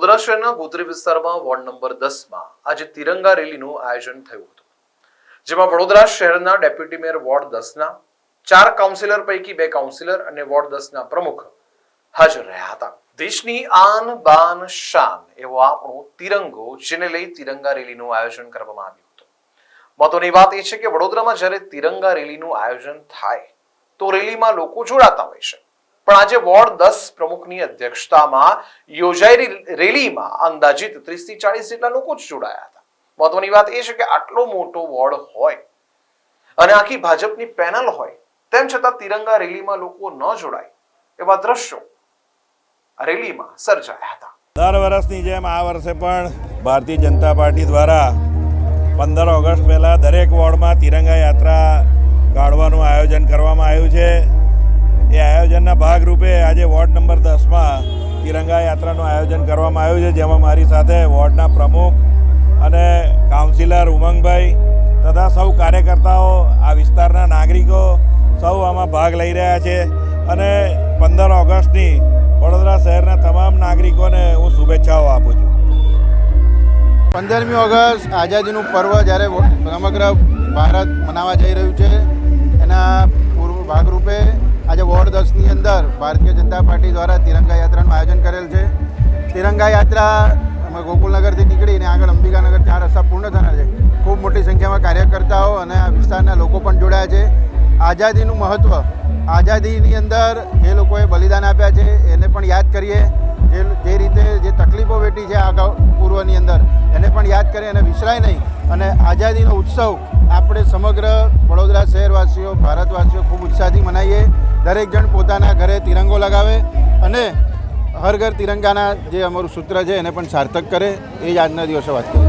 વડોદરા શહેરના ગોત્રી વિસ્તારમાં ward number 10માં આજે તિરંગા રેલીનું આયોજન થયું હતું, જેમાં વડોદરા શહેરના ડેપ્યુટી મેયર વોર્ડ 10ના 4 કાઉન્સિલર પૈકી 2 કાઉન્સિલર અને વોર્ડ 10ના પ્રમુખ હાજર રહ્યા હતા। દેશની આન બાન શાન એવો આપણો તિરંગો, જેને લઈ તિરંગા રેલીનું આયોજન કરવામાં આવ્યું હતું। મહત્વની વાત એ છે કે વડોદરામાં જ્યારે તિરંગા રેલીનું આયોજન થાય તો રેલીમાં લોકો જોડાતા હોય છે, પણ આજે વોર્ડ 10 પ્રમુખની અધ્યક્ષતામાં યોજાયેલી રેલીમાં અંદાજિત 30 થી 40 જેટલા લોકો જ જોડાયા હતા। મહત્વની વાત એ છે કે આટલો મોટો વોર્ડ હોય અને આખી ભાજપની પેનલ હોય, તેમ છતાં તિરંગા રેલીમાં લોકો ન જોડાય એવા દ્રશ્યો આ રેલીમાં સર્જાયા હતા। દર વર્ષની જેમ આ વર્ષે પણ ભારતીય જનતા પાર્ટી દ્વારા 15 ઓગસ્ટ પહેલા દરેક વોર્ડમાં તિરંગા યાત્રા કાઢવાનું આયોજન કરવામાં આવ્યું છે। એ આયોજનના ભાગરૂપે આજે વોર્ડ નંબર 10માં તિરંગા યાત્રાનું આયોજન કરવામાં આવ્યું છે, જેમાં મારી સાથે વોર્ડના પ્રમુખ અને કાઉન્સિલર ઉમંગભાઈ તથા સૌ કાર્યકર્તાઓ, આ વિસ્તારના નાગરિકો સૌ આમાં ભાગ લઈ રહ્યા છે અને 15 ઓગસ્ટની વડોદરા શહેરના તમામ નાગરિકોને હું શુભેચ્છાઓ આપું છું। 15મી ઓગસ્ટ આઝાદીનું પર્વ જ્યારે સમગ્ર ભારત મનાવવા જઈ રહ્યું છે, એના પૂર્વ ભાગરૂપે આજે વોર્ડ 10ની અંદર ભારતીય જનતા પાર્ટી દ્વારા તિરંગા યાત્રાનું આયોજન કરેલ છે। તિરંગા યાત્રા અમે ગોકુલનગરથી નીકળીને આગળ અંબિકાનગર 4 રસ્તા પૂર્ણ થનાર છે। ખૂબ મોટી સંખ્યામાં કાર્યકર્તાઓ અને આ વિસ્તારના લોકો પણ જોડાયા છે। આઝાદીનું મહત્ત્વ, આઝાદીની અંદર જે લોકોએ બલિદાન આપ્યા છે એને પણ યાદ કરીએ, જે રીતે જે તકલીફો વેઠી છે અગાઉ પૂર્વની અંદર એને પણ યાદ કરીએ અને વિસરાય નહીં, અને આઝાદીનો ઉત્સવ આપણે સમગ્ર વડોદરા શહેરવાસીઓ, ભારતવાસીઓ ખૂબ ઉત્સાહથી મનાવીએ। દરેક જણ પોતાના ઘરે તિરંગો લગાવે અને હર ઘર તિરંગાના જે અમારું સૂત્ર છે એને પણ સાર્થક કરે, એ જ આજના દિવસે વાત કરીએ।